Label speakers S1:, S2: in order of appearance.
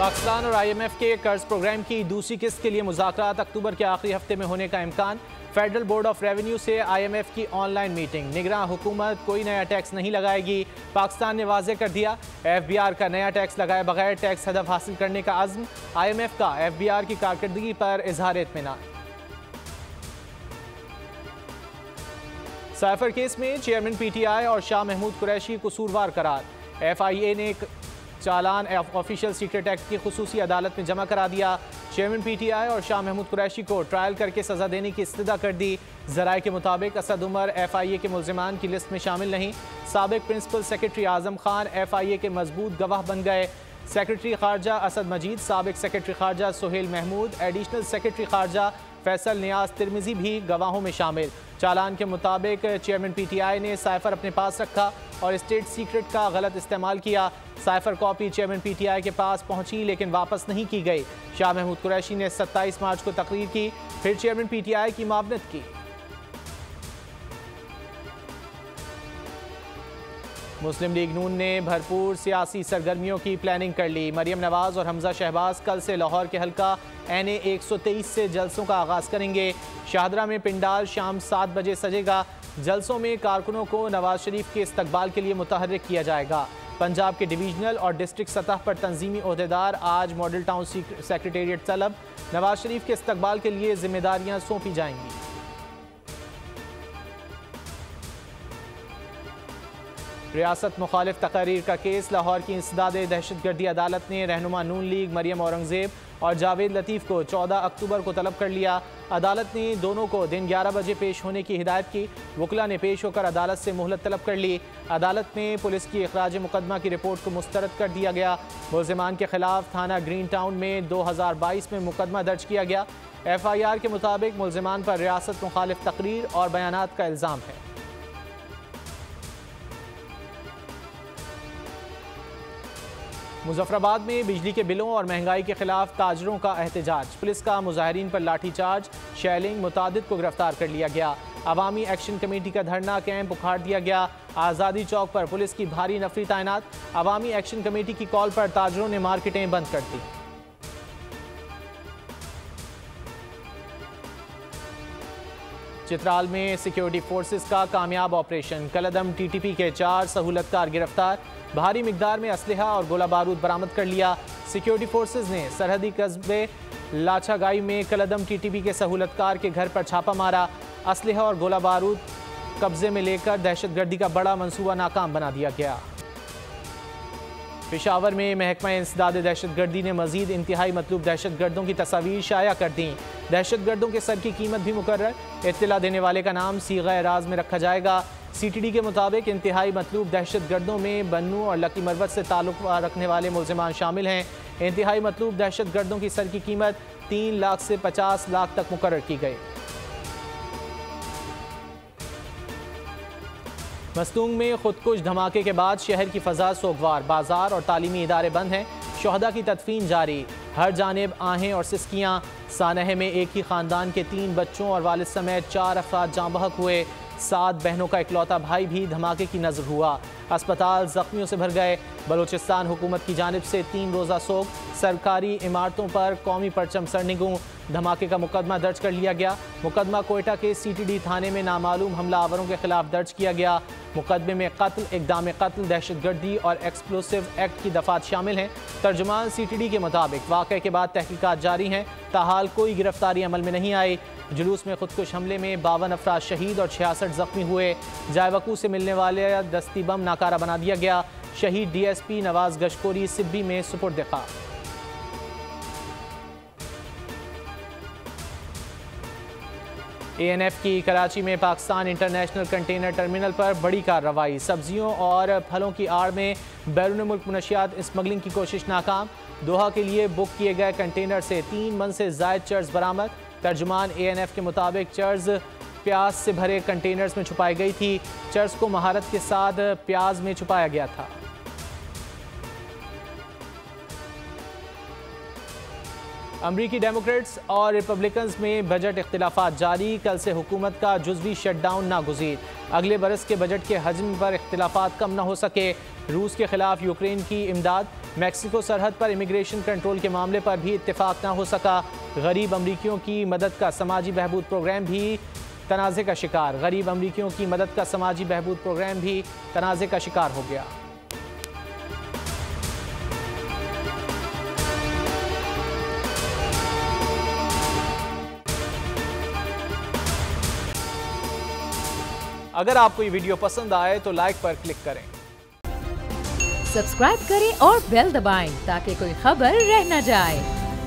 S1: पाकिस्तान और IMF के कर्ज प्रोग्राम की दूसरी किस्त के लिए मुज़ाकरात अक्टूबर के आखिरी हफ्ते में होने का इम्कान। फेडरल बोर्ड ऑफ रेवेन्यू से IMF की ऑनलाइन मीटिंग। निगरान हुकूमत कोई नया टैक्स नहीं लगाएगी। पाकिस्तान ने वाज़ेह कर दिया, FBR का नया टैक्स लगाए बगैर टैक्स हदफ हासिल करने का अज़्म। IMF का FBR की कारकर्दगी पर इजहार इत्मीनान। साइफर केस में चेयरमैन PTI और शाह महमूद कुरैशी कसूरवार करार। FIA ने चालान ऑफिशियल सीक्रेट एक्ट की खुसूसी अदालत में जमा करा दिया। चेयरमैन PTI और शाह महमूद कुरैशी को ट्रायल करके सजा देने की इस्तदा कर दी। ज़राए के मुताबिक असद उमर FIA के मुल्ज़िमान की लिस्ट में शामिल नहीं। साबिक principal secretary Azam Khan FIA के मजबूत गवाह बन गए। सेक्रेटरी खारजा असद मजीद, साबिक सेक्रेटरी खारजा सुहेल महमूद, एडिशनल सेक्रेटरी खारजा फैसल नियाज तिरमिजी भी गवाहों में शामिल। चालान के मुताबिक चेयरमैन PTI ने साइफर अपने पास रखा और स्टेट सीक्रेट का गलत इस्तेमाल किया। साइफर कॉपी चेयरमैन PTI के पास पहुंची लेकिन वापस नहीं की गई। शाह महमूद कुरैशी ने 27 मार्च को तकरीर की, फिर चेयरमैन PTI की मामनत की। मुस्लिम लीग नून ने भरपूर सियासी सरगर्मियों की प्लानिंग कर ली। मरियम नवाज और हमजा शहबाज कल से लाहौर के हल्का NA 123 से जलसों का आगाज़ करेंगे। शाहदरा में पिंडाल शाम 7 बजे सजेगा। जलसों में कारकुनों को नवाज शरीफ के इस्तकबाल के लिए मुतहर्रिक किया जाएगा। पंजाब के डिवीजनल और डिस्ट्रिक्ट सतह पर तंजीमी ओहदेदार आज मॉडल टाउन सेक्रेटेरिएट तलब। नवाज शरीफ के इस्तकबाल के लिए जिम्मेदारियां सौंपी जाएंगी। रियासत मुखालिफ तकरीर का केस। लाहौर की इंसदाद दहशतगर्दी अदालत ने रहनुमा नून लीग मरियम औरंगजेब और जावेद लतीफ़ को 14 अक्टूबर को तलब कर लिया। अदालत ने दोनों को दिन 11 बजे पेश होने की हिदायत की। वकला ने पेश होकर अदालत से मोहलत तलब कर ली। अदालत में पुलिस की इखराज मुकदमा की रिपोर्ट को मुस्तरद कर दिया गया। मुल्ज़िमान के खिलाफ थाना ग्रीन टाउन में 2022 में मुकदमा दर्ज किया गया। FIR के मुताबिक मुल्ज़िमान पर रियासत मुखालिफ तकरीर और बयानात का इल्ज़ाम है। मुजफ्फराबाद में बिजली के बिलों और महंगाई के खिलाफ ताजरों का एहतजाज। पुलिस का मुजाहिरीन पर लाठीचार्ज, शेलिंग, मुतादिद को गिरफ्तार कर लिया गया। अवामी एक्शन कमेटी का धरना कैंप उखाड़ दिया गया। आज़ादी चौक पर पुलिस की भारी नफरी तैनात। अवामी एक्शन कमेटी की कॉल पर ताजरों ने मार्केटें बंद कर दी। चित्राल में सिक्योरिटी फोर्सेस का कामयाब ऑपरेशन। कलदम TTP के 4 सहूलतकार गिरफ्तार। भारी मिकदार में असलहा और गोला बारूद बरामद कर लिया। सिक्योरिटी फोर्सेस ने सरहदी कस्बे लाछागाई में कलदम TTP के सहूलतकार के घर पर छापा मारा। असलहा और गोला बारूद कब्जे में लेकर दहशतगर्दी का बड़ा मंसूबा नाकाम बना दिया गया। पेशावर में महकमा इंसदाद दहशतगर्दी ने मजीद इंतहाई मतलूब दहशतगर्दों की तस्वीर शाया कर दी। दहशतगर्दों के सर की कीमत भी मुकर्रर। इत्तला देने वाले का नाम सीगा राज में रखा जाएगा। CTD के मुताबिक इंतहाई मतलूब दहशतगर्दों में बन्नू और लकी मरवत से ताल्लुक रखने वाले मुल्ज़िमान शामिल हैं। इंतहाई मतलूब दहशतगर्दों की सर की कीमत 3 लाख से 50 लाख तक मुकर्रर की गई। मस्तूंग में खुदकुश धमाके के बाद शहर की फ़ज़ा सोगवार। बाजार और तालीमी इदारे बंद हैं। शुहदा की तदफीन जारी। हर जानिब आहें और सिस्कियाँ। सानह में एक ही ख़ानदान के 3 बच्चों और वालिद समेत 4 अफराद जाँ बहक हुए। 7 बहनों का इकलौता भाई भी धमाके की नज़र हुआ। अस्पताल जख्मियों से भर गए। बलूचिस्तान हुकूमत की जानिब से 3 रोज़ा सोग। सरकारी इमारतों पर कौमी परचम सरनिगूं। धमाके का मुकदमा दर्ज कर लिया गया। मुकदमा कोयटा के CTD थाने में नामालूम हमलावरों के खिलाफ दर्ज किया गया। मुकदमे में कत्ल, इक़दाम कत्ल, दहशतगर्दी और एक्सप्लोसिव एक्ट की दफ़ात शामिल हैं। तर्जुमान CTD के मुताबिक वाक़े के बाद तहकीकात जारी हैं। ताहाल कोई गिरफ्तारी अमल में नहीं आई। जुलूस में खुदकुश हमले में 52 अफराद शहीद और 66 जख्मी हुए। जायवकू से मिलने वाले दस्ती बम नाकारा बना दिया गया। शहीद DSP नवाज गशकोरी सिब्बी में सुपुर्द खाक। ANF की कराची में पाकिस्तान इंटरनेशनल कंटेनर टर्मिनल पर बड़ी कार्रवाई। सब्जियों और फलों की आड़ में बैरून मुल्क मुनशियात स्मगलिंग की कोशिश नाकाम। दोहा के लिए बुक किए गए कंटेनर से 3 मन से ज़ायद चर्ज बरामद। तर्जुमान ANF के मुताबिक चर्ज प्याज से भरे कंटेनर्स में छुपाई गई थी। चर्ज को महारत के साथ प्याज में छुपाया गया था। अमरीकी डेमोक्रेट्स और रिपब्लिकन्स में बजट इख्तिलाफात जारी। कल से हुकूमत का जुज़वी शटडाउन नागुज़ीर। अगले बरस के बजट के हजम पर इख्तिलाफात कम न हो सके। रूस के खिलाफ यूक्रेन की इमदाद। मैक्सिको सरहद पर इमिग्रेशन कंट्रोल के मामले पर भी इत्तेफाक न हो सका। गरीब अमरीकियों की मदद का समाजी बहबूद प्रोग्राम भी तनाज़े का शिकार। गरीब अमरीकियों की मदद का समाजी बहबूद प्रोग्राम भी तनाज़े का शिकार हो गया। अगर आपको ये वीडियो पसंद आए तो लाइक पर क्लिक करें,
S2: सब्सक्राइब करें और बेल दबाएं ताकि कोई खबर रह न जाए।